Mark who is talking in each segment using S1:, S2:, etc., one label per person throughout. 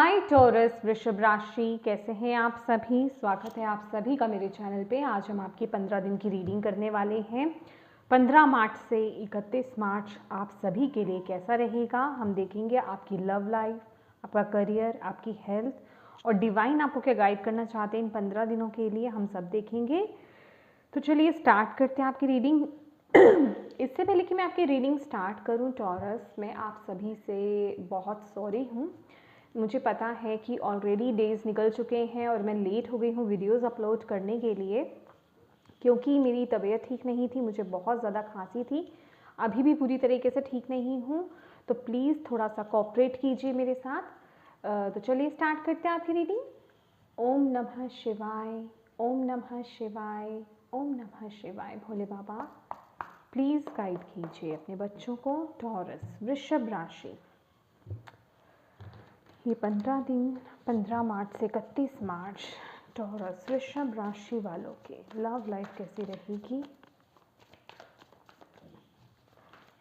S1: हाय taurus वृषभ राशि, कैसे हैं आप सभी। स्वागत है आप सभी का मेरे चैनल पे। आज हम आपकी 15 दिन की रीडिंग करने वाले हैं। 15 मार्च से 31 मार्च आप सभी के लिए कैसा रहेगा। हम देखेंगे आपकी लव लाइफ, आपका करियर, आपकी हेल्थ और डिवाइन आपको क्या गाइड करना चाहते हैं इन 15 दिनों के लिए, हम सब देखेंगे। तो चलिए स्टार्ट करते हैं आपकी रीडिंग। इससे पहले कि मैं आपकी रीडिंग स्टार्ट करूं टॉरस, मैं आप सभी से बहुत सॉरी हूं। मुझे पता है कि ऑलरेडी डेज़ निकल चुके हैं और मैं लेट हो गई हूँ वीडियोस अपलोड करने के लिए, क्योंकि मेरी तबीयत ठीक नहीं थी, मुझे बहुत ज़्यादा खांसी थी। अभी भी पूरी तरीके से ठीक नहीं हूँ, तो प्लीज़ थोड़ा सा कोऑपरेट कीजिए मेरे साथ। तो चलिए स्टार्ट करते हैं आपकी रीडिंग। ओम नमः शिवाय, ओम नमः शिवाय, ओम नमः शिवाय। भोले बाबा प्लीज़ गाइड कीजिए अपने बच्चों को। टॉरस वृषभ राशि, ये 15 दिन 15 मार्च से 31 मार्च टॉरस वृषभ राशि वालों के लव लाइफ कैसी रहेगी।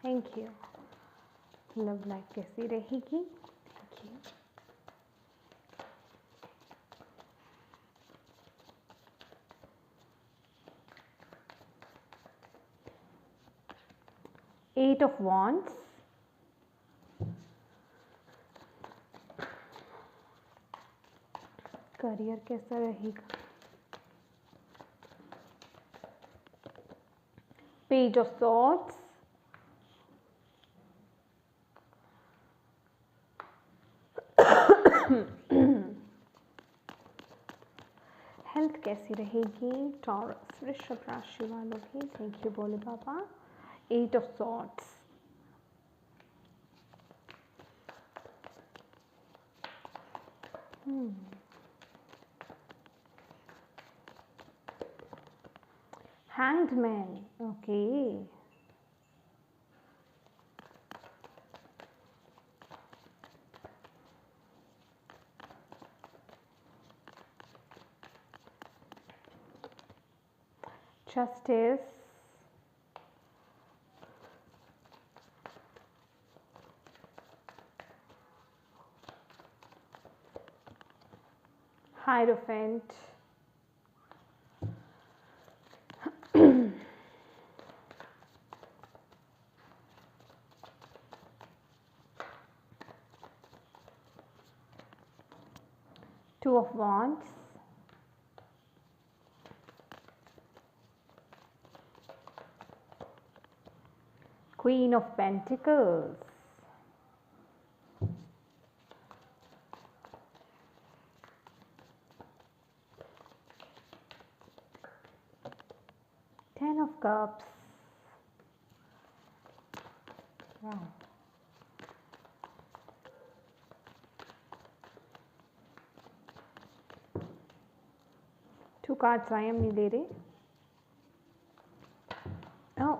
S1: Thank you. लव लाइफ कैसी रहेगी। Thank you. Eight of wands, career कैसा रहेगा। पेज ऑफ सॉर्ड्स, हेल्थ कैसी रहेगी टॉरस वृषभ राशि वालों की। Thank you Bhole Baba. Eight of swords, Hanged Man, okay. Justice, Hierophant, Two of Wands, Queen of Pentacles, Ten of Cups. Wow. Two cards I am नहीं ले रहे। Oh,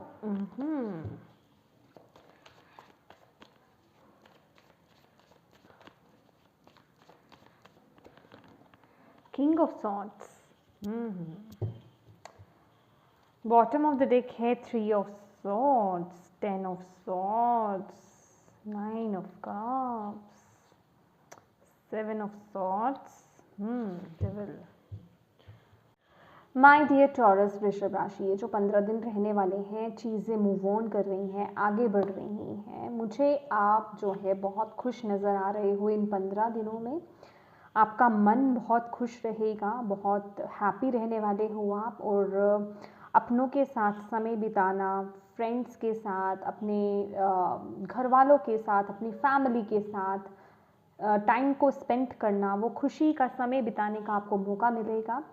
S1: King of Swords. Bottom of the deck है Three of Swords, Ten of Swords, Nine of Cups, Seven of Swords, Devil. My dear Taurus वृषभ राशि, ये जो 15 दिन रहने वाले हैं, चीज़ें मूव ऑन कर रही हैं, आगे बढ़ रही हैं। मुझे आप जो है बहुत खुश नज़र आ रहे हो इन 15 दिनों में। आपका मन बहुत खुश रहेगा, बहुत हैप्पी रहने वाले हो आप। और अपनों के साथ समय बिताना, फ्रेंड्स के साथ, अपने घर वालों के साथ, अपनी फैमिली के साथ टाइम को स्पेंड करना, वो खुशी का समय बिताने का आपको मौका मिलेगा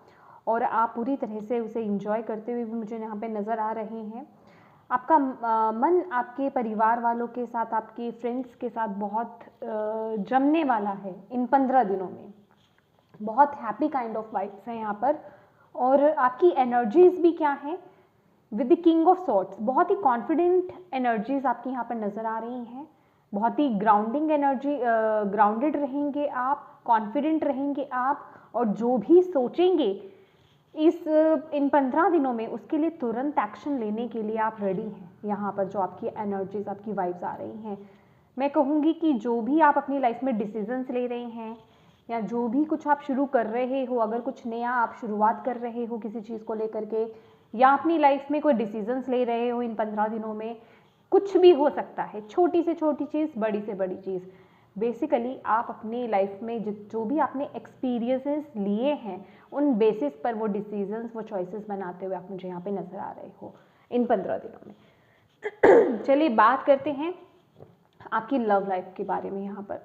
S1: और आप पूरी तरह से उसे एंजॉय करते हुए भी मुझे यहाँ पे नज़र आ रहे हैं। आपका मन आपके परिवार वालों के साथ, आपके फ्रेंड्स के साथ बहुत जमने वाला है इन 15 दिनों में। बहुत हैप्पी काइंड ऑफ वाइब्स हैं यहाँ पर। और आपकी एनर्जीज भी क्या हैं, with the king of swords, बहुत ही कॉन्फिडेंट एनर्जीज आपकी यहाँ पर नज़र आ रही हैं। बहुत ही ग्राउंडिंग एनर्जी, ग्राउंडेड रहेंगे आप, कॉन्फिडेंट रहेंगे आप, और जो भी सोचेंगे इन 15 दिनों में उसके लिए तुरंत एक्शन लेने के लिए आप रेडी हैं। यहाँ पर जो आपकी एनर्जीज, आपकी वाइब्स आ रही हैं, मैं कहूँगी कि जो भी आप अपनी लाइफ में डिसीजंस ले रहे हैं या जो भी कुछ आप शुरू कर रहे हो, अगर कुछ नया आप शुरुआत कर रहे हो किसी चीज़ को लेकर के, या अपनी लाइफ में कोई डिसीजंस ले रहे हो इन 15 दिनों में, कुछ भी हो सकता है, छोटी से छोटी चीज़, बड़ी से बड़ी चीज़। बेसिकली आप अपनी लाइफ में जो भी आपने एक्सपीरियंसेस लिए हैं उन बेसिस पर वो डिसीजंस, वो चॉइसेस बनाते हुए आप मुझे यहाँ पे नज़र आ रहे हो इन 15 दिनों में। चलिए बात करते हैं आपकी लव लाइफ के बारे में। यहाँ पर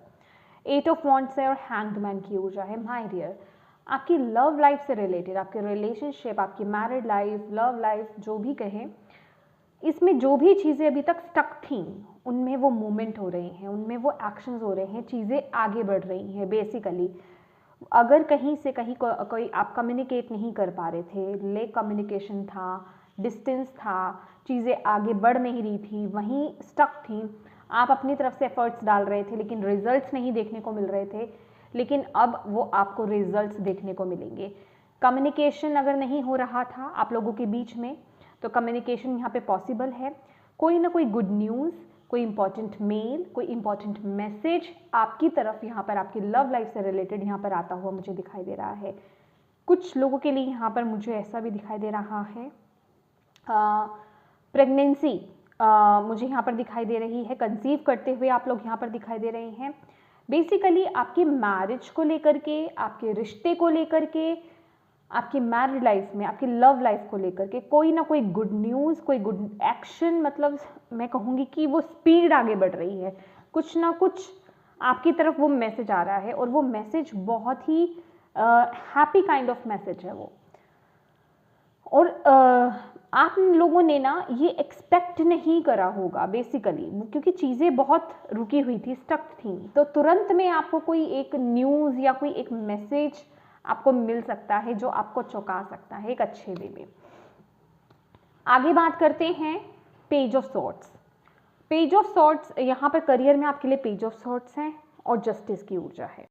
S1: 8 ऑफ वॉन्ड्स है और हैंग्ड मैन की ऊर्जा है। माय डियर, आपकी लव लाइफ से रिलेटेड, आपके रिलेशनशिप, आपकी मैरिड लाइफ, लव लाइफ, जो भी कहें, इसमें जो भी चीज़ें अभी तक स्टक थी उनमें वो मूवमेंट हो रहे हैं, उनमें वो एक्शंस हो रहे हैं, चीज़ें आगे बढ़ रही हैं। बेसिकली अगर कहीं से कहीं कोई आप कम्युनिकेट नहीं कर पा रहे थे, लेक कम्युनिकेशन था, डिस्टेंस था, चीज़ें आगे बढ़ नहीं रही थी, वहीं स्टक थी, आप अपनी तरफ से एफर्ट्स डाल रहे थे लेकिन रिजल्ट्स नहीं देखने को मिल रहे थे, लेकिन अब वो आपको रिजल्ट्स देखने को मिलेंगे। कम्युनिकेशन अगर नहीं हो रहा था आप लोगों के बीच में, तो कम्युनिकेशन यहाँ पे पॉसिबल है। कोई ना कोई गुड न्यूज़, कोई इंपॉर्टेंट मेल, कोई इंपॉर्टेंट मैसेज आपकी तरफ यहाँ पर आपकी लव लाइफ से रिलेटेड यहाँ पर आता हुआ मुझे दिखाई दे रहा है। कुछ लोगों के लिए यहाँ पर मुझे ऐसा भी दिखाई दे रहा है, प्रेगनेंसी मुझे यहाँ पर दिखाई दे रही है, कंसीव करते हुए आप लोग यहाँ पर दिखाई दे रहे हैं। बेसिकली आपकी मैरिज को लेकर के, आपके रिश्ते को लेकर के, आपकी मैरिड लाइफ में, आपकी लव लाइफ को लेकर के कोई ना कोई गुड न्यूज़, कोई गुड एक्शन, मतलब मैं कहूँगी कि वो स्पीड आगे बढ़ रही है, कुछ ना कुछ आपकी तरफ वो मैसेज आ रहा है, और वो मैसेज बहुत ही हैप्पी काइंड ऑफ मैसेज है वो। और आप लोगों ने ना ये एक्सपेक्ट नहीं करा होगा बेसिकली, क्योंकि चीज़ें बहुत रुकी हुई थी, स्टक थी, तो तुरंत में आपको कोई एक न्यूज़ या कोई एक मैसेज आपको मिल सकता है जो आपको चौंका सकता है एक अच्छे वे में। आगे बात करते हैं page of swords. Page of swords यहाँ पर करियर में आपके लिए पेज ऑफ सॉर्ड्स हैं और जस्टिस की ऊर्जा है।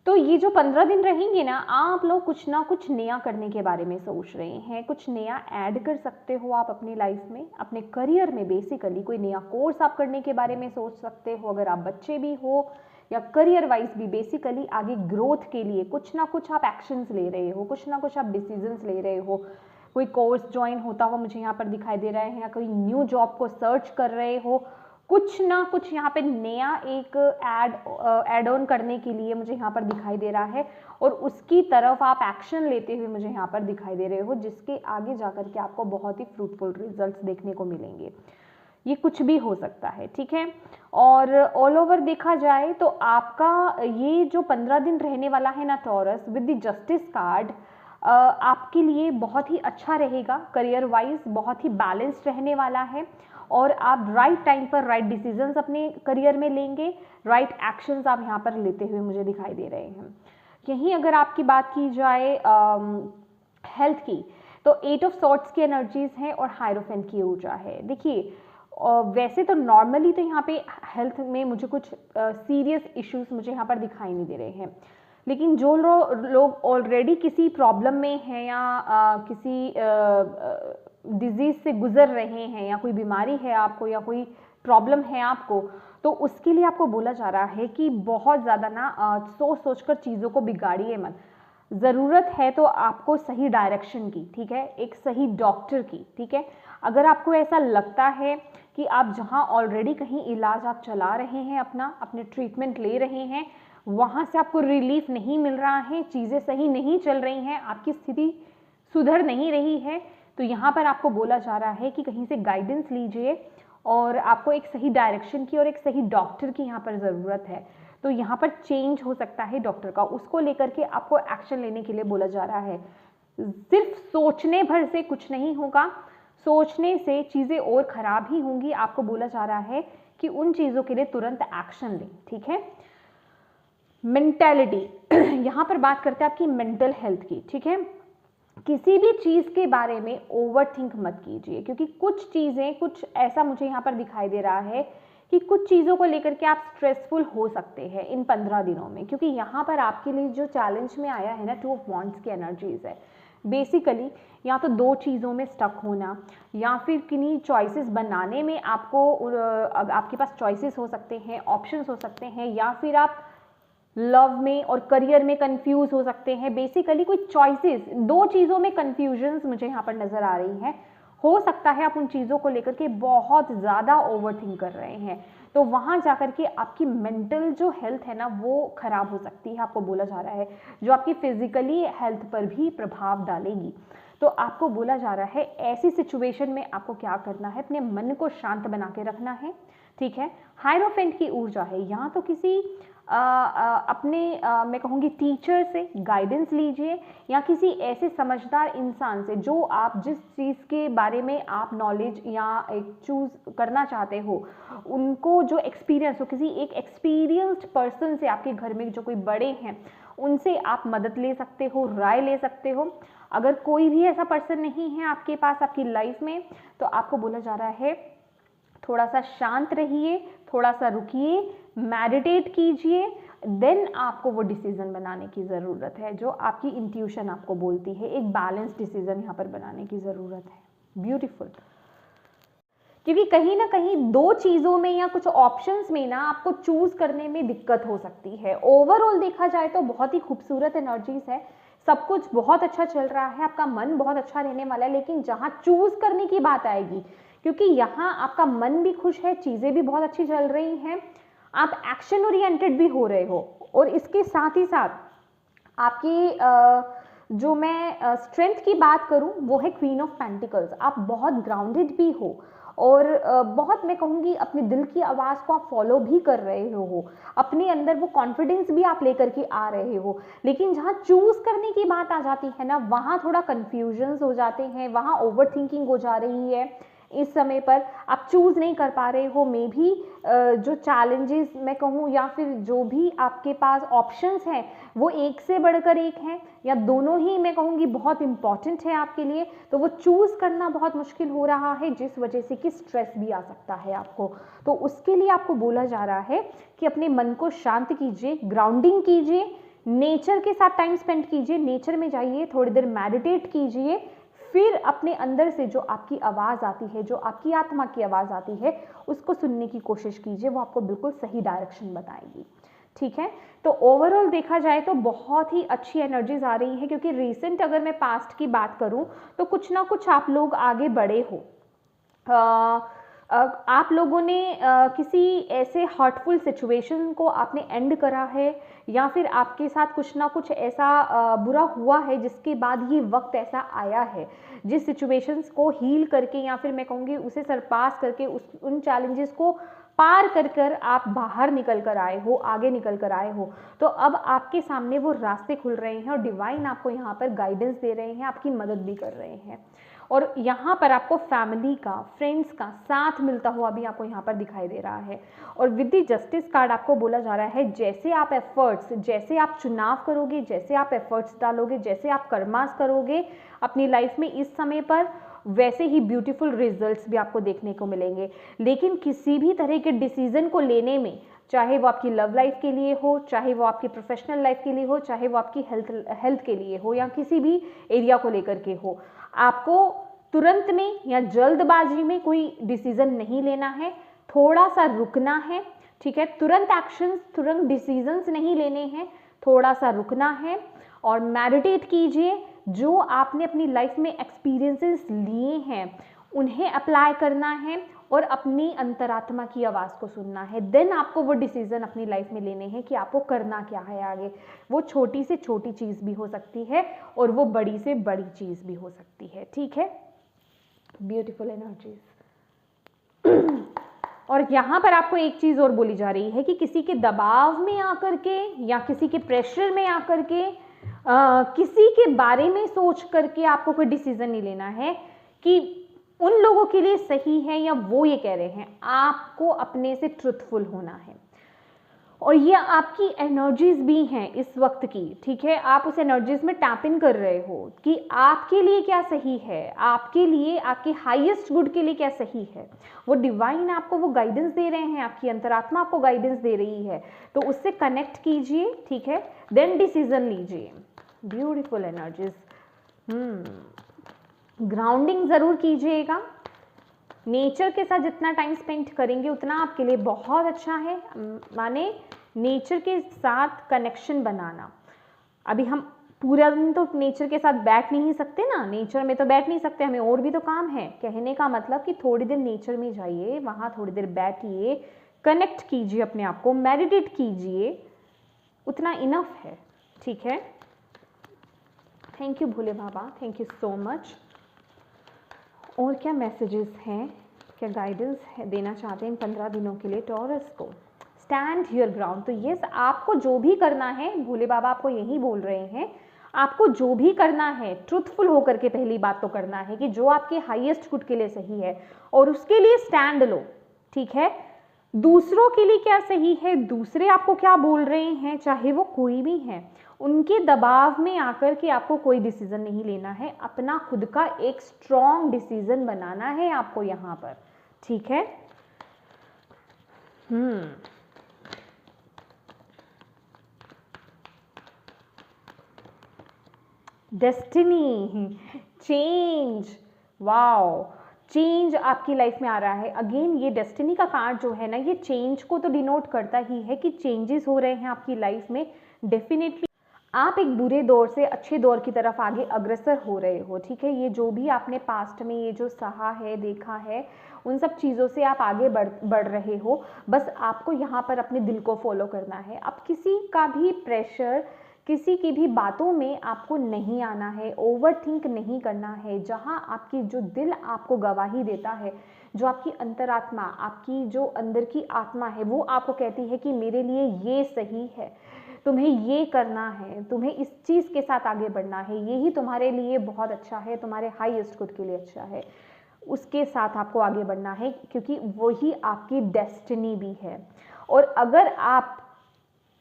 S1: तो ये जो 15 दिन रहेंगे ना, आप लोग कुछ ना कुछ नया करने के बारे में सोच रहे हैं, कुछ नया ऐड कर सकते हो आप अपनी लाइफ में, अपने करियर में। बेसिकली कोई नया कोर्स आप करने के बारे में सोच सकते हो, अगर आप बच्चे भी हो या करियर वाइज भी। बेसिकली आगे ग्रोथ के लिए कुछ ना कुछ आप एक्शंस ले रहे हो, कुछ ना कुछ आप डिसीजंस ले रहे हो। कोई कोर्स ज्वाइन होता हुआ मुझे यहाँ पर दिखाई दे रहा है, या कोई न्यू जॉब को सर्च कर रहे हो, कुछ ना कुछ यहाँ पे नया एक ऐड ऑन करने के लिए मुझे यहाँ पर दिखाई दे रहा है, और उसकी तरफ आप एक्शन लेते हुए मुझे यहाँ पर दिखाई दे रहे हो, जिसके आगे जाकर के आपको बहुत ही फ्रूटफुल रिजल्ट्स देखने को मिलेंगे। ये कुछ भी हो सकता है, ठीक है। और ऑल ओवर देखा जाए तो आपका ये जो 15 दिन रहने वाला है ना taurus, with the justice card, आपके लिए बहुत ही अच्छा रहेगा। करियर वाइज बहुत ही बैलेंस्ड रहने वाला है, और आप राइट टाइम पर राइट डिसीजंस अपने करियर में लेंगे, राइट एक्शंस आप यहाँ पर लेते हुए मुझे दिखाई दे रहे हैं। यहीं अगर आपकी बात की जाए हेल्थ की, तो 8 ऑफ सॉर्ड्स की एनर्जीज हैं और हायरोफेंट की ऊर्जा है। देखिए वैसे तो नॉर्मली तो यहाँ पे हेल्थ में मुझे कुछ सीरियस इश्यूज मुझे यहाँ पर दिखाई नहीं दे रहे हैं, लेकिन जो लोग ऑलरेडी किसी प्रॉब्लम में हैं या किसी डिजीज़ से गुजर रहे हैं, या कोई बीमारी है आपको, या कोई प्रॉब्लम है आपको, तो उसके लिए आपको बोला जा रहा है कि बहुत ज़्यादा ना सोच कर चीज़ों को बिगाड़िए मत। ज़रूरत है तो आपको सही डायरेक्शन की, ठीक है, एक सही डॉक्टर की, ठीक है। अगर आपको ऐसा लगता है कि आप जहाँ ऑलरेडी कहीं इलाज आप चला रहे हैं, अपने ट्रीटमेंट ले रहे हैं, वहाँ से आपको रिलीफ नहीं मिल रहा है, चीज़ें सही नहीं चल रही हैं, आपकी स्थिति सुधर नहीं रही है, तो यहाँ पर आपको बोला जा रहा है कि कहीं से गाइडेंस लीजिए, और आपको एक सही डायरेक्शन की और एक सही डॉक्टर की यहाँ पर ज़रूरत है। तो यहाँ पर चेंज हो सकता है डॉक्टर का, उसको लेकर के आपको एक्शन लेने के लिए बोला जा रहा है। सिर्फ सोचने भर से कुछ नहीं होगा, सोचने से चीज़ें और ख़राब ही होंगी। आपको बोला जा रहा है कि उन चीज़ों के लिए तुरंत एक्शन लें, ठीक है। मेंटालिटी, यहाँ पर बात करते हैं आपकी मेंटल हेल्थ की, ठीक है। किसी भी चीज़ के बारे में ओवर थिंक मत कीजिए, क्योंकि कुछ चीज़ें, कुछ ऐसा मुझे यहाँ पर दिखाई दे रहा है कि कुछ चीज़ों को लेकर के आप स्ट्रेसफुल हो सकते हैं इन 15 दिनों में, क्योंकि यहाँ पर आपके लिए जो चैलेंज में आया है ना, 2 ऑफ वॉन्ड्स की एनर्जीज है। बेसिकली या तो 2 चीज़ों में स्टक होना, या फिर किन्हीं चॉइसेस बनाने में आपको आपके पास चॉइसेस हो सकते हैं, ऑप्शंस हो सकते हैं, या फिर आप लव में और करियर में कंफ्यूज हो सकते हैं। बेसिकली कोई चॉइसेस, दो चीज़ों में कंफ्यूजन्स मुझे यहाँ पर नज़र आ रही हैं। हो सकता है आप उन चीज़ों को लेकर के बहुत ज़्यादा ओवरथिंक कर रहे हैं, तो वहाँ जाकर के आपकी मेंटल जो हेल्थ है ना वो खराब हो सकती है, आपको बोला जा रहा है, जो आपकी फिजिकली हेल्थ पर भी प्रभाव डालेगी। तो आपको बोला जा रहा है ऐसी सिचुएशन में आपको क्या करना है, अपने मन को शांत बना के रखना है, ठीक है। हायरोफेंट की ऊर्जा है, यहाँ तो किसी अपने मैं कहूँगी टीचर से गाइडेंस लीजिए, या किसी ऐसे समझदार इंसान से जो आप जिस चीज़ के बारे में आप नॉलेज या एक चूज़ करना चाहते हो, उनको जो एक्सपीरियंस हो, किसी एक एक्सपीरियंस्ड पर्सन से, आपके घर में जो कोई बड़े हैं उनसे आप मदद ले सकते हो, राय ले सकते हो। अगर कोई भी ऐसा पर्सन नहीं है आपके पास आपकी लाइफ में, तो आपको बोला जा रहा है थोड़ा सा शांत रहिए, थोड़ा सा रुकिए, मेडिटेट कीजिए, देन आपको वो डिसीजन बनाने की ज़रूरत है जो आपकी इंट्यूशन आपको बोलती है। एक बैलेंस डिसीजन यहाँ पर बनाने की ज़रूरत है। ब्यूटीफुल। क्योंकि कहीं ना कहीं दो चीज़ों में या कुछ ऑप्शंस में ना आपको चूज करने में दिक्कत हो सकती है। ओवरऑल देखा जाए तो बहुत ही खूबसूरत एनर्जीज है, सब कुछ बहुत अच्छा चल रहा है, आपका मन बहुत अच्छा रहने वाला है, लेकिन जहाँ चूज करने की बात आएगी, क्योंकि यहाँ आपका मन भी खुश है, चीज़ें भी बहुत अच्छी चल रही हैं, आप एक्शन ओरिएंटेड भी हो रहे हो, और इसके साथ ही साथ आपकी जो मैं स्ट्रेंथ की बात करूं वो है क्वीन ऑफ पेंटिकल्स। आप बहुत ग्राउंडेड भी हो, और बहुत मैं कहूँगी अपने दिल की आवाज़ को आप फॉलो भी कर रहे हो, अपने अंदर वो कॉन्फिडेंस भी आप लेकर के आ रहे हो। लेकिन जहाँ चूज़ करने की बात आ जाती है ना, वहाँ थोड़ा कन्फ्यूजन्स हो जाते हैं, वहाँ ओवर थिंकिंग हो जा रही है। इस समय पर आप चूज़ नहीं कर पा रहे हो, मे भी जो चैलेंजेस मैं कहूँ, या फिर जो भी आपके पास ऑप्शंस हैं वो एक से बढ़कर एक हैं, या दोनों ही मैं कहूँगी बहुत इंपॉर्टेंट है आपके लिए, तो वो चूज़ करना बहुत मुश्किल हो रहा है, जिस वजह से कि स्ट्रेस भी आ सकता है आपको। तो उसके लिए आपको बोला जा रहा है कि अपने मन को शांत कीजिए, ग्राउंडिंग कीजिए, नेचर के साथ टाइम स्पेंड कीजिए, नेचर में जाइए, थोड़ी देर मेडिटेट कीजिए, फिर अपने अंदर से जो आपकी आवाज़ आती है, जो आपकी आत्मा की आवाज़ आती है, उसको सुनने की कोशिश कीजिए, वो आपको बिल्कुल सही डायरेक्शन बताएगी, ठीक है। तो ओवरऑल देखा जाए तो बहुत ही अच्छी एनर्जीज आ रही है, क्योंकि रिसेंट अगर मैं पास्ट की बात करूं तो कुछ ना कुछ आप लोग आगे बढ़े हो। आप लोगों ने किसी ऐसे हर्टफुल सिचुएशन को आपने एंड करा है, या फिर आपके साथ कुछ ना कुछ ऐसा बुरा हुआ है जिसके बाद ये वक्त ऐसा आया है, जिस सिचुएशंस को हील करके, या फिर मैं कहूँगी उसे सरपास करके, उन चैलेंजेस को पार कर कर आप बाहर निकल कर आए हो, आगे निकल कर आए हो। तो अब आपके सामने वो रास्ते खुल रहे हैं, और डिवाइन आपको यहाँ पर गाइडेंस दे रहे हैं, आपकी मदद भी कर रहे हैं, और यहाँ पर आपको फैमिली का, फ्रेंड्स का साथ मिलता हुआ भी आपको यहाँ पर दिखाई दे रहा है। और विद द जस्टिस कार्ड आपको बोला जा रहा है जैसे आप एफर्ट्स, जैसे आप चुनाव करोगे, जैसे आप एफर्ट्स डालोगे, जैसे आप कर्मास करोगे अपनी लाइफ में इस समय पर, वैसे ही ब्यूटीफुल रिजल्ट्स भी आपको देखने को मिलेंगे। लेकिन किसी भी तरह के डिसीजन को लेने में, चाहे वो आपकी लव लाइफ के लिए हो, चाहे वो आपकी प्रोफेशनल लाइफ के लिए हो, चाहे वो आपकी हेल्थ के लिए हो, या किसी भी एरिया को लेकर के हो, आपको तुरंत में या जल्दबाजी में कोई डिसीजन नहीं लेना है, थोड़ा सा रुकना है, ठीक है। तुरंत एक्शंस, तुरंत डिसीजंस नहीं लेने हैं, थोड़ा सा रुकना है, और मेडिटेट कीजिए, जो आपने अपनी लाइफ में एक्सपीरियंसेस लिए हैं उन्हें अप्लाई करना है, और अपनी अंतरात्मा की आवाज़ को सुनना है। देन आपको वो डिसीजन अपनी लाइफ में लेने हैं कि आपको करना क्या है आगे। वो छोटी से छोटी चीज़ भी हो सकती है, और वो बड़ी से बड़ी चीज़ भी हो सकती है, ठीक है। Beautiful energies. और यहाँ पर आपको एक चीज़ और बोली जा रही है कि किसी के दबाव में आकर के, या किसी के प्रेशर में आकर के, किसी के बारे में सोच करके आपको कोई डिसीजन नहीं लेना है कि उन लोगों के लिए सही है या वो ये कह रहे हैं। आपको अपने से ट्रुथफुल होना है, और ये आपकी एनर्जीज भी हैं इस वक्त की, ठीक है। आप उस एनर्जीज में टैप इन कर रहे हो कि आपके लिए क्या सही है, आपके लिए, आपके हाईएस्ट गुड के लिए क्या सही है। वो डिवाइन आपको वो गाइडेंस दे रहे हैं, आपकी अंतरात्मा आपको गाइडेंस दे रही है, तो उससे कनेक्ट कीजिए, ठीक है, देन डिसीजन लीजिए। Beautiful energies. ग्राउंडिंग ज़रूर कीजिएगा, नेचर के साथ जितना टाइम स्पेंड करेंगे उतना आपके लिए बहुत अच्छा है। माने नेचर के साथ कनेक्शन बनाना। अभी हम पूरा दिन तो नेचर के साथ बैठ नहीं सकते ना, नेचर में तो बैठ नहीं सकते, हमें और भी तो काम है। कहने का मतलब कि थोड़ी देर नेचर में जाइए, वहाँ थोड़ी देर बैठिए, कनेक्ट कीजिए अपने आप को, मेडिटेट कीजिए, उतना इनफ है, ठीक है। Thank you Bhole Baba, thank you so much. और क्या मैसेजेस हैं, क्या गाइडेंस देना चाहते हैं इन 15 दिनों के लिए टॉरस को? Stand your ground. तो यस, आपको जो भी करना है, भोले बाबा आपको यही बोल रहे हैं, आपको जो भी करना है ट्रुथफुल होकर के पहली बात तो करना है कि जो आपके हाईएस्ट गुड के लिए सही है और उसके लिए स्टैंड लो, ठीक है। दूसरों के लिए क्या सही है, दूसरे आपको क्या बोल रहे हैं, चाहे वो कोई भी है, उनके दबाव में आकर के आपको कोई डिसीजन नहीं लेना है, अपना खुद का एक स्ट्रॉन्ग डिसीजन बनाना है आपको यहाँ पर, ठीक है। डेस्टिनी, चेंज, वाओ, चेंज आपकी लाइफ में आ रहा है। अगेन ये डेस्टिनी का कार्ड जो है ना, ये चेंज को तो डिनोट करता ही है कि चेंजेस हो रहे हैं आपकी लाइफ में। डेफिनेटली आप एक बुरे दौर से अच्छे दौर की तरफ आगे अग्रसर हो रहे हो, ठीक है। ये जो भी आपने पास्ट में ये जो सहा है, देखा है, उन सब चीज़ों से आप आगे बढ़ रहे हो। बस आपको यहाँ पर अपने दिल को फॉलो करना है। अब किसी का भी प्रेशर, किसी की भी बातों में आपको नहीं आना है, ओवर थिंक नहीं करना है। जहाँ आपकी जो दिल आपको गवाही देता है, जो आपकी अंतरात्मा, आपकी जो अंदर की आत्मा है, वो आपको कहती है कि मेरे लिए ये सही है, तुम्हें ये करना है, तुम्हें इस चीज़ के साथ आगे बढ़ना है, यही तुम्हारे लिए बहुत अच्छा है, तुम्हारे हाईएस्ट गुड के लिए अच्छा है, उसके साथ आपको आगे बढ़ना है, क्योंकि वही आपकी डेस्टिनी भी है। और अगर आप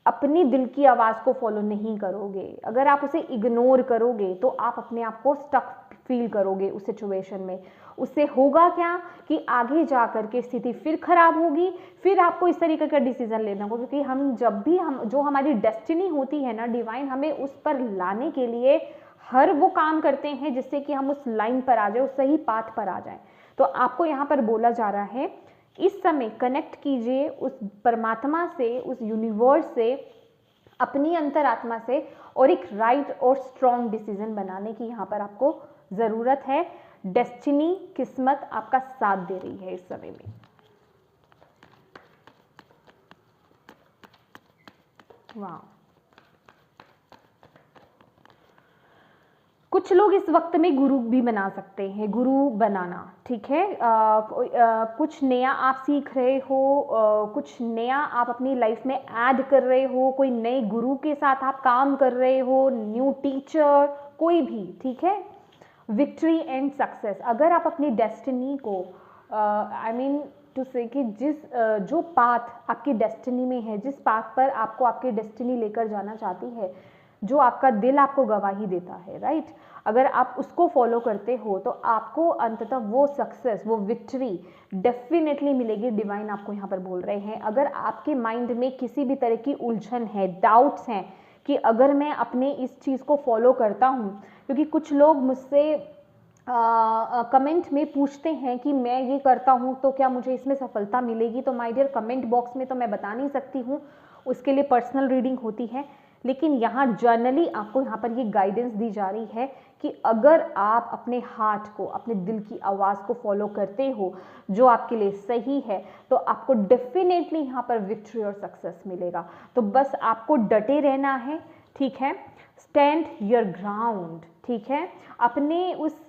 S1: अपनी दिल की आवाज़ को फॉलो नहीं करोगे, अगर आप उसे इग्नोर करोगे, तो आप अपने आप को स्टक फील करोगे उस सिचुएशन में। उससे होगा क्या कि आगे जा कर के स्थिति फिर खराब होगी, फिर आपको इस तरीके का डिसीजन लेना होगा। क्योंकि हम जब भी जो हमारी डेस्टिनी होती है ना, डिवाइन हमें उस पर लाने के लिए हर वो काम करते हैं जिससे कि हम उस लाइन पर आ जाए, उस सही पाथ पर आ जाए। तो आपको यहाँ पर बोला जा रहा है, इस समय कनेक्ट कीजिए उस परमात्मा से, उस यूनिवर्स से, अपनी अंतरात्मा से, और एक राइट और स्ट्रॉन्ग डिसीजन बनाने की यहाँ पर आपको ज़रूरत है। डेस्टिनी, किस्मत आपका साथ दे रही है इस समय में। वाह, कुछ लोग इस वक्त में गुरु भी बना सकते हैं, गुरु बनाना, ठीक है। कुछ नया आप सीख रहे हो, कुछ नया आप अपनी लाइफ में ऐड कर रहे हो, कोई नए गुरु के साथ आप काम कर रहे हो, न्यू टीचर, कोई भी, ठीक है। Victory and success. अगर आप अपनी डेस्टिनी को आई मीन टू से कि जो पाथ आपकी डेस्टिनी में है, जिस पाथ पर आपको आपकी डेस्टिनी लेकर जाना चाहती है, जो आपका दिल आपको गवाही देता है, राइट, अगर आप उसको फॉलो करते हो तो आपको अंततः वो सक्सेस, वो विक्ट्री डेफिनेटली मिलेगी। डिवाइन आपको यहाँ पर बोल रहे हैं। अगर आपके माइंड में किसी भी तरह की उलझन है, डाउट्स हैं कि अगर मैं अपने इस चीज़ को फॉलो करता हूँ, क्योंकि कुछ लोग मुझसे कमेंट में पूछते हैं कि मैं ये करता हूँ तो क्या मुझे इसमें सफलता मिलेगी। तो माय डियर, कमेंट बॉक्स में तो मैं बता नहीं सकती हूँ, उसके लिए पर्सनल रीडिंग होती है। लेकिन यहाँ जर्नली आपको यहाँ पर ये गाइडेंस दी जा रही है कि अगर आप अपने हार्ट को, अपने दिल की आवाज़ को फॉलो करते हो, जो आपके लिए सही है, तो आपको डेफिनेटली यहाँ पर विक्ट्री और सक्सेस मिलेगा। तो बस आपको डटे रहना है, ठीक है। स्टैंड योर ग्राउंड, ठीक है। अपने उस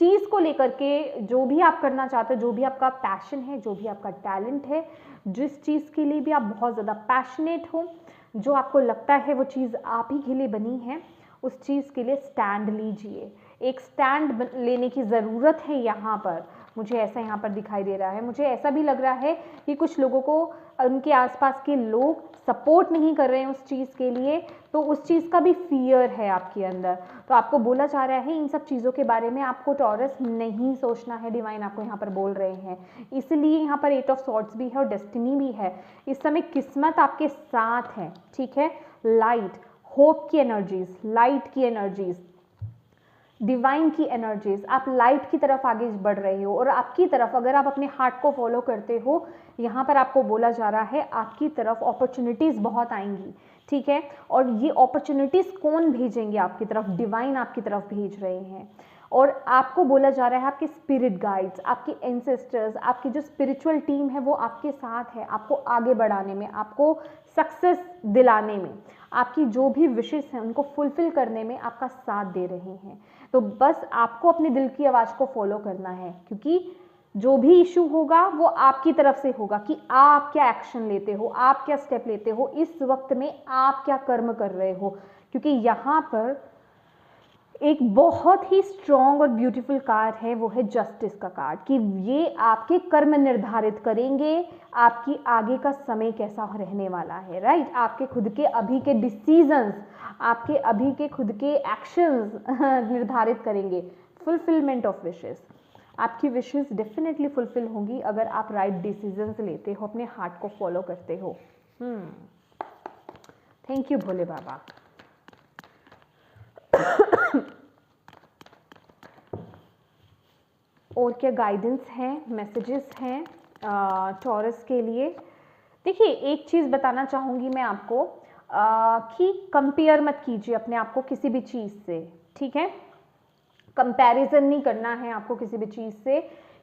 S1: चीज़ को लेकर के जो भी आप करना चाहते हो, जो भी आपका पैशन है, जो भी आपका टैलेंट है, जिस चीज़ के लिए भी आप बहुत ज़्यादा पैशनेट हो, जो आपको लगता है वो चीज़ आप ही के लिए बनी है, उस चीज़ के लिए स्टैंड लीजिए। एक स्टैंड लेने की ज़रूरत है यहाँ पर। मुझे ऐसा यहाँ पर दिखाई दे रहा है। मुझे ऐसा भी लग रहा है कि कुछ लोगों को, उनके आसपास के लोग सपोर्ट नहीं कर रहे हैं उस चीज़ के लिए, तो उस चीज़ का भी फियर है आपके अंदर। तो आपको बोला जा रहा है इन सब चीज़ों के बारे में आपको टॉरस नहीं सोचना है। डिवाइन आपको यहाँ पर बोल रहे हैं। इसलिए यहाँ पर 8 ऑफ सॉर्ड्स भी है और डेस्टिनी भी है। इस समय किस्मत आपके साथ है, ठीक है। लाइट, होप की एनर्जीज, लाइट की एनर्जीज, डिवाइन की एनर्जीज, आप लाइट की तरफ आगे बढ़ रहे हो और आपकी तरफ अगर आप अपने हार्ट को फॉलो करते हो, यहाँ पर आपको बोला जा रहा है आपकी तरफ अपॉर्चुनिटीज़ बहुत आएंगी, ठीक है। और ये अपॉर्चुनिटीज़ कौन भेजेंगे आपकी तरफ? डिवाइन आपकी तरफ भेज रहे हैं। और आपको बोला जा रहा है आपके स्पिरिट गाइड्स, आपके एंसेस्टर्स, आपकी जो स्पिरिचुअल टीम है वो आपके साथ है, आपको आगे बढ़ाने में, आपको सक्सेस दिलाने में, आपकी जो भी विशेष हैं उनको फुलफिल करने में आपका साथ दे रहे हैं। तो बस आपको अपने दिल की आवाज़ को फॉलो करना है, क्योंकि जो भी इशू होगा वो आपकी तरफ से होगा कि आप क्या एक्शन लेते हो, आप क्या स्टेप लेते हो, इस वक्त में आप क्या कर्म कर रहे हो। क्योंकि यहाँ पर एक बहुत ही स्ट्रॉन्ग और ब्यूटीफुल कार्ड है, वो है जस्टिस का कार्ड, कि ये आपके कर्म निर्धारित करेंगे आपकी आगे का समय कैसा रहने वाला है, राइट। आपके खुद के अभी के डिसीजंस, आपके अभी के खुद के एक्शंस निर्धारित करेंगे फुलफिलमेंट ऑफ विशेस। आपकी विशेस डेफिनेटली फुलफिल होंगी अगर आप राइट डिसीजंस लेते हो, अपने हार्ट को फॉलो करते हो। थैंक यू भोले बाबा। और क्या गाइडेंस हैं, मैसेजेस हैं टॉरस के लिए? देखिए, एक चीज़ बताना चाहूँगी मैं आपको कि कंपेयर मत कीजिए अपने आप को किसी भी चीज़ से, ठीक है। कंपैरिजन नहीं करना है आपको किसी भी चीज़ से,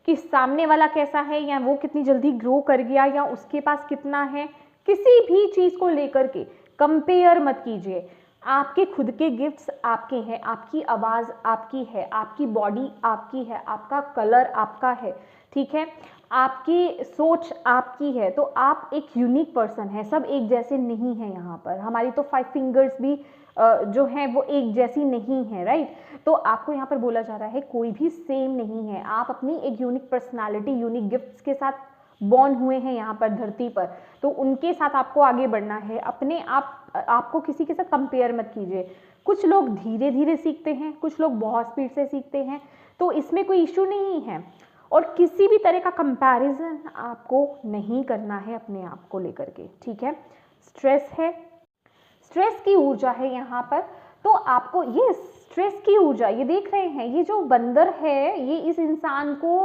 S1: कि सामने वाला कैसा है या वो कितनी जल्दी ग्रो कर गया या उसके पास कितना है। किसी भी चीज़ को लेकर के कंपेयर मत कीजिए। आपके खुद के गिफ्ट्स आपके हैं, आपकी आवाज़ आपकी है, आपकी बॉडी आपकी है, आपका कलर आपका है, ठीक है, आपकी सोच आपकी है। तो आप एक यूनिक पर्सन है, सब एक जैसे नहीं हैं यहाँ पर। हमारी तो 5 फिंगर्स भी जो हैं वो एक जैसी नहीं है, राइट। तो आपको यहाँ पर बोला जा रहा है कोई भी सेम नहीं है, आप अपनी एक यूनिक पर्सनालिटी, यूनिक गिफ्ट्स के साथ बॉर्न हुए हैं यहाँ पर धरती पर, तो उनके साथ आपको आगे बढ़ना है। अपने आपको किसी के साथ कंपेयर मत कीजिए। कुछ लोग धीरे धीरे सीखते हैं, कुछ लोग बहुत स्पीड से सीखते हैं, तो इसमें कोई इशू नहीं है। और किसी भी तरह का कंपैरिजन आपको नहीं करना है अपने आप को लेकर के, ठीक है। स्ट्रेस है, स्ट्रेस की ऊर्जा है यहाँ पर, तो आपको ये स्ट्रेस की ऊर्जा, ये देख रहे हैं ये जो बंदर है, ये इस इंसान को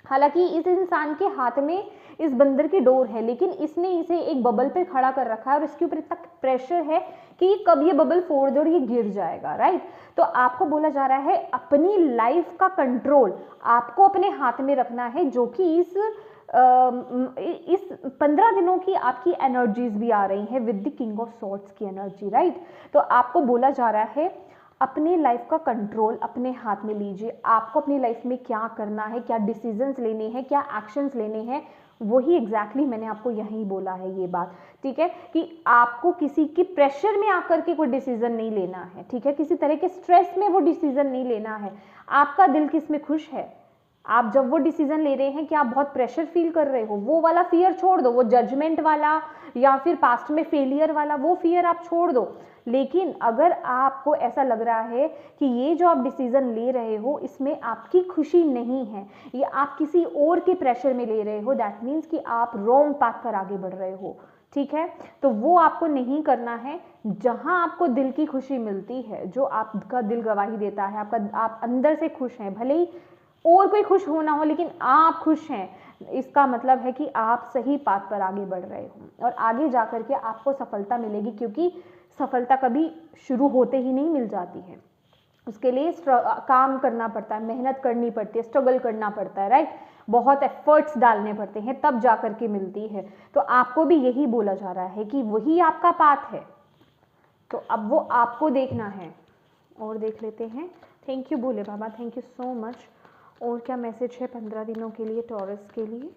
S1: हालांकि इस इंसान के हाथ में इस बंदर की डोर है, लेकिन इसने इसे एक बबल पे खड़ा कर रखा है और इसके ऊपर इतना प्रेशर है कि कब ये बबल फोड़ दे और ये गिर जाएगा, राइट। तो आपको बोला जा रहा है अपनी लाइफ का कंट्रोल आपको अपने हाथ में रखना है, जो कि इस 15 दिनों की आपकी एनर्जीज भी आ रही है with the king of swords की एनर्जी, राइट। तो आपको बोला जा रहा है अपने लाइफ का कंट्रोल अपने हाथ में लीजिए। आपको अपनी लाइफ में क्या करना है, क्या डिसीजंस लेने हैं, क्या एक्शंस लेने हैं, वही एग्जैक्टली मैंने आपको यही बोला है ये बात, ठीक है। कि आपको किसी की प्रेशर में आकर के कोई डिसीजन नहीं लेना है, ठीक है। किसी तरह के स्ट्रेस में वो डिसीजन नहीं लेना है। आपका दिल किस में खुश है, आप जब वो डिसीजन ले रहे हैं कि आप बहुत प्रेशर फील कर रहे हो, वो वाला फियर छोड़ दो, वो जजमेंट वाला या फिर पास्ट में फेलियर वाला वो फियर आप छोड़ दो। लेकिन अगर आपको ऐसा लग रहा है कि ये जो आप डिसीजन ले रहे हो इसमें आपकी खुशी नहीं है, ये आप किसी और के प्रेशर में ले रहे हो, दैट मीन्स कि आप रॉन्ग पाथ पर आगे बढ़ रहे हो, ठीक है। तो वो आपको नहीं करना है। जहां आपको दिल की खुशी मिलती है, जो आपका दिल गवाही देता है, आप अंदर से खुश हैं, भले ही और कोई खुश हो ना हो लेकिन आप खुश हैं, इसका मतलब है कि आप सही पाथ पर आगे बढ़ रहे हो और आगे जाकर के आपको सफलता मिलेगी। क्योंकि सफलता कभी शुरू होते ही नहीं मिल जाती है, उसके लिए काम करना पड़ता है, मेहनत करनी पड़ती है, स्ट्रगल करना पड़ता है, राइट। बहुत एफर्ट्स डालने पड़ते हैं तब जा करके मिलती है। तो आपको भी यही बोला जा रहा है कि वही आपका पाथ है, तो अब वो आपको देखना है। और देख लेते हैं। Thank you Bhole Baba, thank you so much. और क्या मैसेज है 15 दिनों के लिए टॉरस के लिए?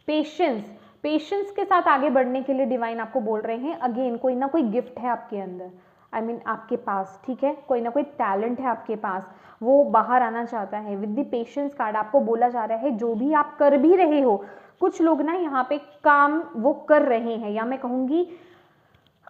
S1: पेशेंस, पेशेंस के साथ आगे बढ़ने के लिए डिवाइन आपको बोल रहे हैं। अगेन कोई ना कोई गिफ्ट है आपके अंदर, आई मीन आपके पास, ठीक है। कोई ना कोई टैलेंट है आपके पास, वो बाहर आना चाहता है। विद द पेशेंस कार्ड आपको बोला जा रहा है जो भी आप कर भी रहे हो, कुछ लोग ना यहाँ पे काम वो कर रहे हैं, या मैं कहूँगी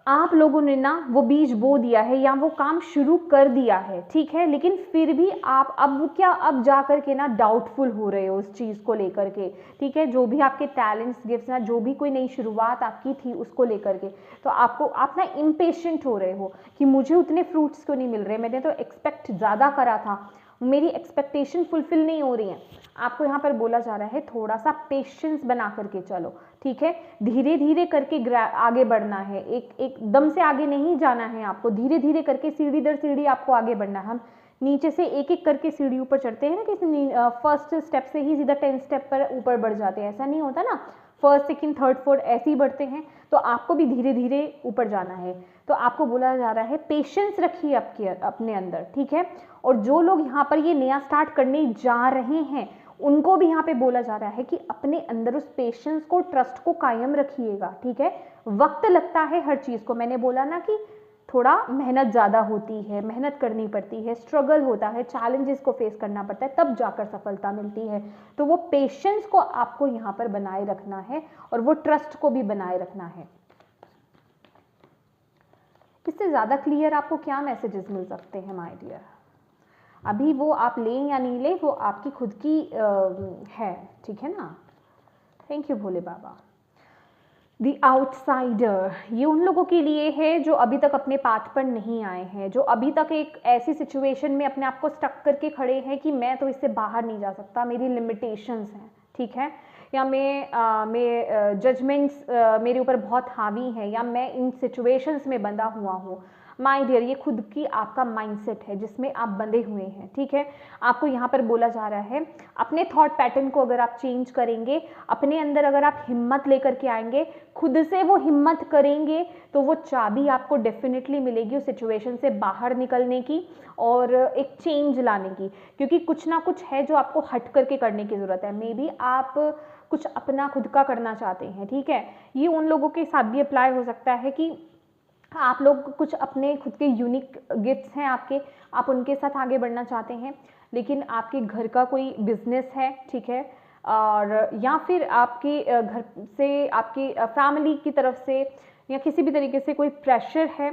S1: आप लोगों ने ना वो बीज बो दिया है या वो काम शुरू कर दिया है, ठीक है, लेकिन फिर भी आप अब जा कर के ना डाउटफुल हो रहे हो उस चीज़ को लेकर के, ठीक है, जो भी आपके टैलेंट्स गिफ्ट्स ना, जो भी कोई नई शुरुआत आपकी थी उसको लेकर के, तो आप ना इम्पेशेंट हो रहे हो कि मुझे उतने फ्रूट्स क्यों नहीं मिल रहे, मैंने तो एक्सपेक्ट ज़्यादा करा था, मेरी एक्सपेक्टेशन फुलफिल नहीं हो रही है। आपको यहाँ पर बोला जा रहा है थोड़ा सा पेशेंस बना करके चलो, ठीक है, धीरे धीरे करके आगे बढ़ना है, एकदम से आगे नहीं जाना है आपको, धीरे धीरे करके सीढ़ी दर सीढ़ी आपको आगे बढ़ना है। हम नीचे से एक एक करके सीढ़ी ऊपर चढ़ते हैं ना, किसी फर्स्ट स्टेप से ही सीधा 10 स्टेप पर ऊपर बढ़ जाते हैं, ऐसा नहीं होता ना, फर्स्ट सेकंड थर्ड फोर्थ ऐसे ही बढ़ते हैं, तो आपको भी धीरे धीरे ऊपर जाना है। तो आपको बोला जा रहा है पेशेंस रखिए अपने अंदर, ठीक है। और जो लोग यहाँ पर ये नया स्टार्ट करने जा रहे हैं उनको भी यहाँ पे बोला जा रहा है कि अपने अंदर उस पेशेंस को, ट्रस्ट को कायम रखिएगा, ठीक है। वक्त लगता है हर चीज को, मैंने बोला ना कि थोड़ा मेहनत ज़्यादा होती है, मेहनत करनी पड़ती है, स्ट्रगल होता है, चैलेंजेस को फेस करना पड़ता है, तब जाकर सफलता मिलती है। तो वो पेशेंस को आपको यहाँ पर बनाए रखना है और वो ट्रस्ट को भी बनाए रखना है। इससे ज़्यादा क्लियर आपको क्या मैसेजेस मिल सकते हैं माय डियर? अभी वो आप लें या नहीं लें वो आपकी खुद की है, ठीक है ना। Thank you Bhole Baba. The outsider, ये उन लोगों के लिए है जो अभी तक अपने पाथ पर नहीं आए हैं, जो अभी तक एक ऐसी सिचुएशन में अपने आप को स्टक करके खड़े हैं कि मैं तो इससे बाहर नहीं जा सकता, मेरी लिमिटेशंस हैं, ठीक है, या मैं जजमेंट्स मेरे ऊपर बहुत हावी हैं, या मैं इन सिचुएशंस में बंधा हुआ हूँ। माय डियर, ये खुद की आपका माइंडसेट है जिसमें आप बंधे हुए हैं, ठीक है। आपको यहाँ पर बोला जा रहा है अपने थॉट पैटर्न को अगर आप चेंज करेंगे, अपने अंदर अगर आप हिम्मत लेकर के आएंगे, खुद से वो हिम्मत करेंगे, तो वो चाबी आपको डेफिनेटली मिलेगी उस सिचुएशन से बाहर निकलने की और एक चेंज लाने की, क्योंकि कुछ ना कुछ है जो आपको हट करके करने की ज़रूरत है। मे बी आप कुछ अपना खुद का करना चाहते हैं, ठीक है। ये उन लोगों के साथ भी अप्लाई हो सकता है कि आप लोग कुछ अपने खुद के यूनिक गिफ्ट्स हैं आपके, आप उनके साथ आगे बढ़ना चाहते हैं, लेकिन आपके घर का कोई बिजनेस है, ठीक है, और या फिर आपके घर से, आपकी फैमिली की तरफ से या किसी भी तरीके से कोई प्रेशर है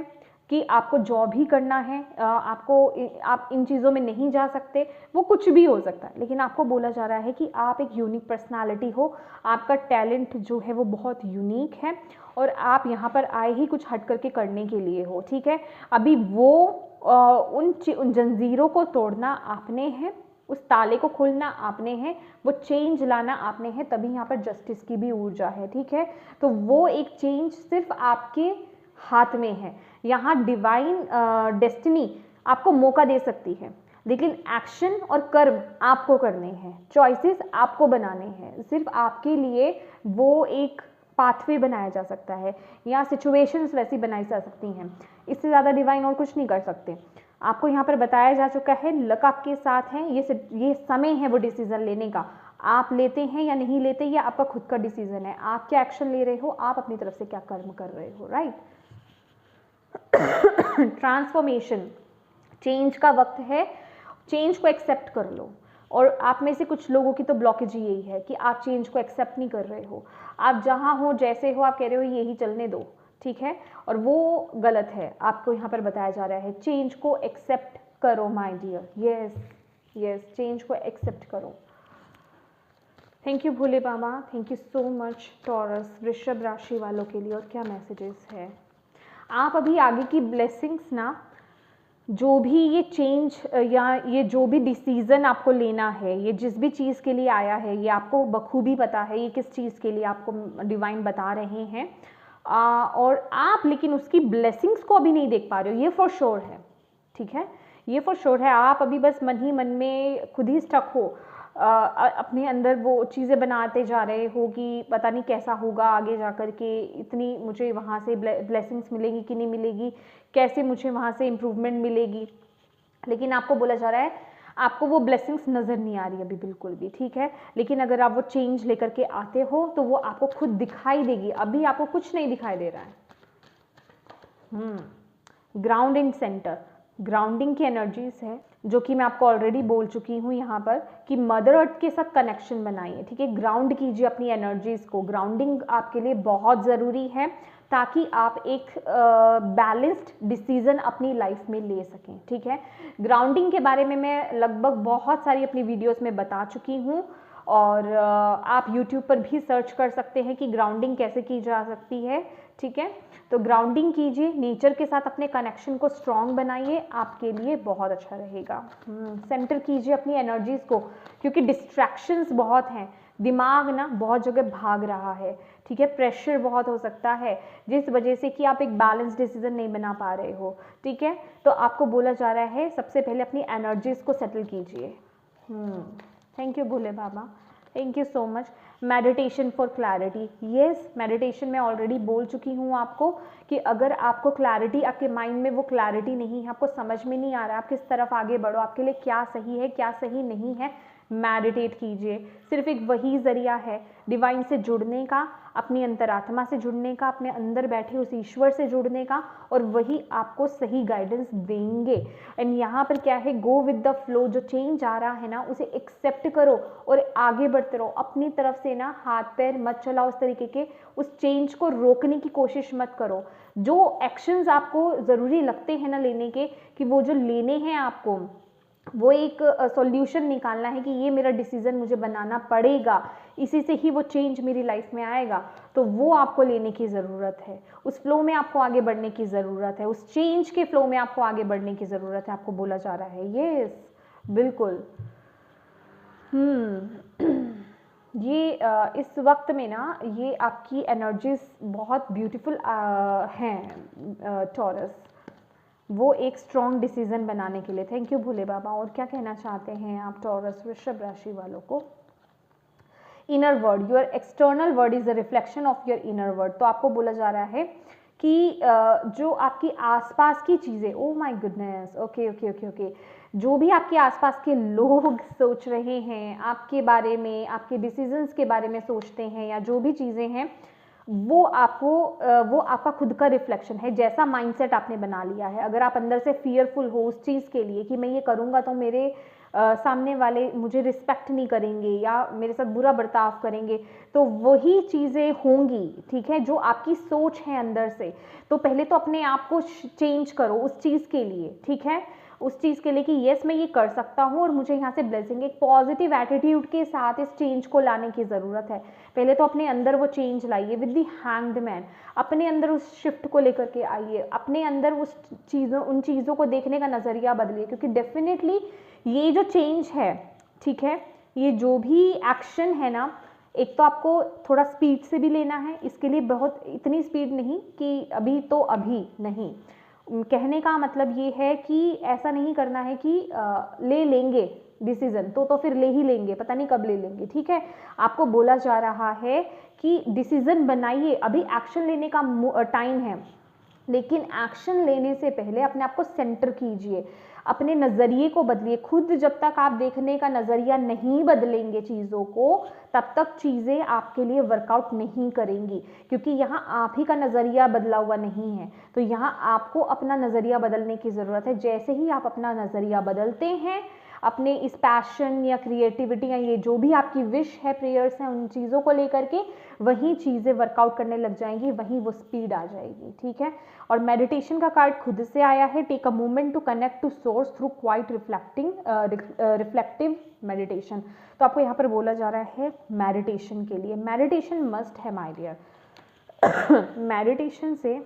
S1: कि आपको जॉब ही करना है, आप इन चीज़ों में नहीं जा सकते, वो कुछ भी हो सकता है, लेकिन आपको बोला जा रहा है कि आप एक यूनिक पर्सनालिटी हो, आपका टैलेंट जो है वो बहुत यूनिक है और आप यहाँ पर आए ही कुछ हट करके करने के लिए हो, ठीक है। अभी वो उन जंजीरों को तोड़ना आपने है, उस ताले को खोलना आपने है, वो चेंज लाना आपने है, तभी यहाँ पर जस्टिस की भी ऊर्जा है, ठीक है। तो वो एक चेंज सिर्फ आपके हाथ में है। यहाँ डिवाइन डेस्टिनी आपको मौका दे सकती है, लेकिन एक्शन और कर्म आपको करने हैं, चॉइसेस आपको बनाने हैं, सिर्फ आपके लिए वो एक पाथवे बनाया जा सकता है या सिचुएशंस वैसी बनाई जा सकती हैं। इससे ज़्यादा डिवाइन और कुछ नहीं कर सकते। आपको यहाँ पर बताया जा चुका है लक आपके साथ है, ये समय है वो डिसीजन लेने का, आप लेते हैं या नहीं लेते, ये आपका खुद का डिसीजन है, आप क्या एक्शन ले रहे हो, आप अपनी तरफ से क्या कर्म कर रहे हो, राइट। ट्रांसफॉर्मेशन, चेंज का वक्त है, चेंज को एक्सेप्ट कर लो। और आप में से कुछ लोगों की तो ब्लॉकेज यही है कि आप चेंज को एक्सेप्ट नहीं कर रहे हो, आप जहाँ हो जैसे हो आप कह रहे हो यही चलने दो, ठीक है, और वो गलत है। आपको यहाँ पर बताया जा रहा है चेंज को एक्सेप्ट करो my dear, yes yes, change को एक्सेप्ट करो। Thank you Bhole Baba, thank you so much. Taurus, वृषभ राशि वालों के लिए और क्या मैसेजेस है? आप अभी आगे की ब्लेसिंग्स ना, जो भी ये चेंज या ये जो भी डिसीज़न आपको लेना है, ये जिस भी चीज़ के लिए आया है, ये आपको बखूबी पता है ये किस चीज़ के लिए आपको डिवाइन बता रहे हैं, और आप लेकिन उसकी ब्लेसिंग्स को अभी नहीं देख पा रहे हो, ये फॉर श्योर है, ठीक है, ये फॉर श्योर है। आप अभी बस मन ही मन में खुद ही स्टक हो, अपने अंदर वो चीज़ें बनाते जा रहे हो कि पता नहीं कैसा होगा आगे जा कर के, इतनी मुझे वहाँ से ब्लेसिंग्स मिलेगी कि नहीं मिलेगी, कैसे मुझे वहाँ से इम्प्रूवमेंट मिलेगी, लेकिन आपको बोला जा रहा है आपको वो ब्लेसिंग्स नज़र नहीं आ रही अभी बिल्कुल भी, ठीक है, लेकिन अगर आप वो चेंज लेकर के आते हो तो वो आपको खुद दिखाई देगी, अभी आपको कुछ नहीं दिखाई दे रहा है। ग्राउंडिंग सेंटर, ग्राउंडिंग की एनर्जीज है जो कि मैं आपको ऑलरेडी बोल चुकी हूँ यहाँ पर कि मदर अर्थ के साथ कनेक्शन बनाइए, ठीक है, ग्राउंड कीजिए अपनी एनर्जीज को, ग्राउंडिंग आपके लिए बहुत ज़रूरी है। ताकि आप एक बैलेंस्ड डिसीजन अपनी लाइफ में ले सकें, ठीक है। ग्राउंडिंग के बारे में मैं लगभग बहुत सारी अपनी वीडियोस में बता चुकी हूँ, और आप YouTube पर भी सर्च कर सकते हैं कि ग्राउंडिंग कैसे की जा सकती है, ठीक है। तो ग्राउंडिंग कीजिए, नेचर के साथ अपने कनेक्शन को स्ट्रॉन्ग बनाइए, आपके लिए बहुत अच्छा रहेगा। सेंटर कीजिए अपनी एनर्जीज को, क्योंकि डिस्ट्रैक्शंस बहुत हैं, दिमाग ना बहुत जगह भाग रहा है, ठीक है। प्रेशर बहुत हो सकता है जिस वजह से कि आप एक बैलेंस डिसीजन नहीं बना पा रहे हो, ठीक है। तो आपको बोला जा रहा है सबसे पहले अपनी एनर्जीज को सेटल कीजिए। Thank you Bhole Baba, thank you so much. Meditation for clarity, yes, meditation मैं ऑलरेडी बोल चुकी हूँ आपको कि अगर आपको क्लैरिटी, आपके माइंड में वो क्लैरिटी नहीं है, आपको समझ में नहीं आ रहा आप किस तरफ आगे बढ़ो, आपके लिए क्या सही है क्या सही नहीं है, मेडिटेट कीजिए। सिर्फ एक वही जरिया है डिवाइन से जुड़ने का, अपनी अंतरात्मा से जुड़ने का, अपने अंदर बैठे उस ईश्वर से जुड़ने का, और वही आपको सही गाइडेंस देंगे। एंड यहाँ पर क्या है, गो विद द फ्लो, जो चेंज आ रहा है ना उसे एक्सेप्ट करो और आगे बढ़ते रहो। अपनी तरफ से ना हाथ पैर मत चलाओ इस तरीके के, उस चेंज को रोकने की कोशिश मत करो। जो एक्शंस आपको ज़रूरी लगते हैं ना लेने के, कि वो जो लेने हैं आपको, वो एक सॉल्यूशन निकालना है कि ये मेरा डिसीजन मुझे बनाना पड़ेगा, इसी से ही वो चेंज मेरी लाइफ में आएगा, तो वो आपको लेने की ज़रूरत है। उस फ्लो में आपको आगे बढ़ने की ज़रूरत है, उस चेंज के फ्लो में आपको आगे बढ़ने की ज़रूरत है, आपको बोला जा रहा है। यस, बिल्कुल। ये इस वक्त में ना ये आपकी एनर्जीज बहुत ब्यूटीफुल हैं टॉरस, वो एक स्ट्रॉन्ग डिसीजन बनाने के लिए। थैंक यू भोले बाबा। और क्या कहना चाहते हैं आप टॉरस वृषभ राशि वालों को? Inner word, your external word is the reflection of your inner word. तो आपको बोला जा रहा है कि जो आपकी आसपास की चीज़ें, oh my goodness, okay okay okay okay, जो भी आपके आसपास के लोग सोच रहे हैं आपके बारे में, आपके डिसीजंस के बारे में सोचते हैं, या जो भी चीज़ें हैं, वो आपका खुद का रिफ्लेक्शन है। जैसा माइंडसेट आपने बना लिया है, अगर आप अंदर से फियरफुल हो उस चीज़ के लिए कि मैं ये करूँगा तो मेरे सामने वाले मुझे रिस्पेक्ट नहीं करेंगे या मेरे साथ बुरा बर्ताव करेंगे, तो वही चीज़ें होंगी, ठीक है, जो आपकी सोच है अंदर से। तो पहले तो अपने आप को चेंज करो उस चीज़ के लिए, ठीक है, उस चीज़ के लिए कि यस मैं ये कर सकता हूँ और मुझे यहाँ से ब्लेसिंग। एक पॉजिटिव एटीट्यूड के साथ इस चेंज को लाने की ज़रूरत है। पहले तो अपने अंदर वो चेंज लाइए विद द हैंग्ड मैन, अपने अंदर उस शिफ्ट को लेकर के आइए, अपने अंदर उस उन चीज़ों को देखने का नज़रिया बदलिए, क्योंकि डेफिनेटली ये जो चेंज है, ठीक है, ये जो भी एक्शन है ना, एक तो आपको थोड़ा स्पीड से भी लेना है, इसके लिए बहुत इतनी स्पीड नहीं कि अभी तो अभी नहीं। कहने का मतलब ये है कि ऐसा नहीं करना है कि ले लेंगे डिसीजन तो फिर ले ही लेंगे, पता नहीं कब ले लेंगे, ठीक है। आपको बोला जा रहा है कि डिसीजन बनाइए, अभी एक्शन लेने का टाइम है, लेकिन एक्शन लेने से पहले अपने आप को सेंटर कीजिए, अपने नज़रिए को बदलिए। खुद जब तक आप देखने का नज़रिया नहीं बदलेंगे चीज़ों को, तब तक चीज़ें आपके लिए वर्कआउट नहीं करेंगी, क्योंकि यहाँ आप ही का नज़रिया बदला हुआ नहीं है। तो यहाँ आपको अपना नज़रिया बदलने की ज़रूरत है। जैसे ही आप अपना नज़रिया बदलते हैं, अपने इस पैशन या क्रिएटिविटी या ये जो भी आपकी विश है, प्रेयर्स हैं, उन चीज़ों को लेकर के वही चीज़ें वर्कआउट करने लग जाएंगी, वहीं वो स्पीड आ जाएगी, ठीक है। और मेडिटेशन का कार्ड खुद से आया है, take a moment to connect to source through quiet reflective meditation. तो आपको यहाँ पर बोला जा रहा है मेडिटेशन के लिए, मेडिटेशन मस्ट है माय डियर। मेडिटेशन से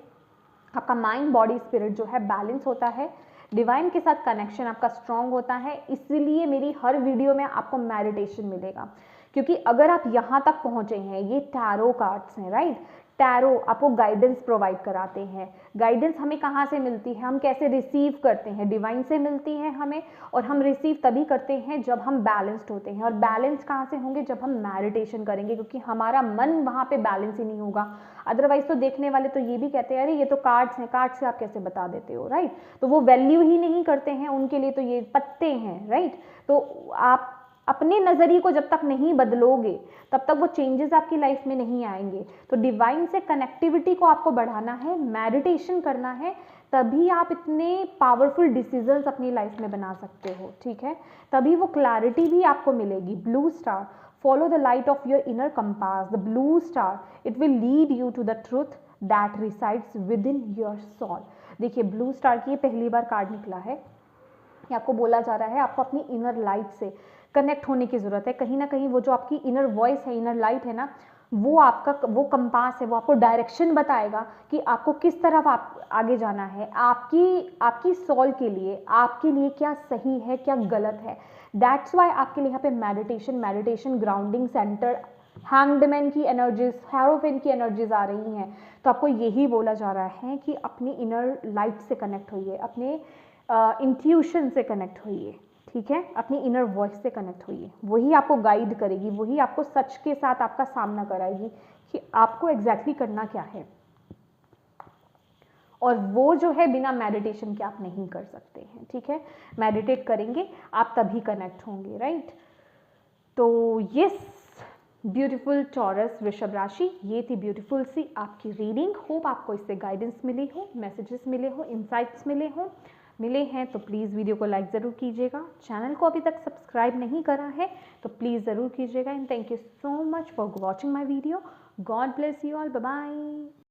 S1: आपका माइंड बॉडी स्पिरिट जो है बैलेंस होता है, डिवाइन के साथ कनेक्शन आपका स्ट्रांग होता है। इसलिए मेरी हर वीडियो में आपको मेडिटेशन मिलेगा, क्योंकि अगर आप यहाँ तक पहुँचे हैं, ये टैरो कार्ड्स हैं, राइट, टैरो आपको गाइडेंस प्रोवाइड कराते हैं। गाइडेंस हमें कहाँ से मिलती है, हम कैसे रिसीव करते हैं, डिवाइन से मिलती है हमें, और हम रिसीव तभी करते हैं जब हम बैलेंस्ड होते हैं। और बैलेंस कहाँ से होंगे, जब हम मेडिटेशन करेंगे, क्योंकि हमारा मन वहाँ पे बैलेंस ही नहीं होगा। अदरवाइज तो देखने वाले तो ये भी कहते हैं अरे ये तो कार्ड्स हैं, कार्ड से आप कैसे बता देते हो, राइट, तो वो वैल्यू ही नहीं करते हैं, उनके लिए तो ये पत्ते हैं, राइट। तो आप अपने नज़रिए को जब तक नहीं बदलोगे तब तक वो चेंजेस आपकी लाइफ में नहीं आएंगे। तो डिवाइन से कनेक्टिविटी को आपको बढ़ाना है, मेडिटेशन करना है, तभी आप इतने पावरफुल डिसीजंस अपनी लाइफ में बना सकते हो, ठीक है, तभी वो क्लैरिटी भी आपको मिलेगी। Blue star, follow the light of your inner compass, the blue star, it will lead you to the truth that resides within your soul. देखिए ब्लू स्टार की ये पहली बार कार्ड निकला है। ये आपको बोला जा रहा है आपको अपनी इनर लाइट से कनेक्ट होने की ज़रूरत है। कहीं ना कहीं वो जो आपकी इनर वॉइस है, इनर लाइट है ना, वो आपका वो कंपास है, वो आपको डायरेक्शन बताएगा कि आपको किस तरफ आप आगे जाना है, आपकी सोल के लिए, आपके लिए क्या सही है क्या गलत है। दैट्स वाई आपके लिए यहाँ पे मेडिटेशन, ग्राउंडिंग सेंटर, हैंगडमैन की एनर्जीज, हेरोफिन की एनर्जीज आ रही हैं। तो आपको यही बोला जा रहा है कि अपनी इनर लाइट से कनेक्ट होइए, अपने इंट्यूशन से कनेक्ट होइए, ठीक है, अपनी इनर वॉइस से कनेक्ट होइए। वही आपको गाइड करेगी, वही आपको सच के साथ आपका सामना कराएगी कि आपको एग्जैक्टली करना क्या है। और वो जो है बिना मेडिटेशन के आप नहीं कर सकते हैं, ठीक है। मेडिटेट करेंगे आप तभी कनेक्ट होंगे, राइट। तो यस, ब्यूटीफुल टॉरस वृषभ राशि, ये थी ब्यूटीफुल सी आपकी रीडिंग। होप आपको इससे गाइडेंस मिली हो, मैसेजेस मिले हो, इंसाइट्स मिले हैं तो प्लीज़ वीडियो को लाइक ज़रूर कीजिएगा। चैनल को अभी तक सब्सक्राइब नहीं करा है तो प्लीज़ ज़रूर कीजिएगा। And thank you so much for watching my video. God bless you all, bye bye.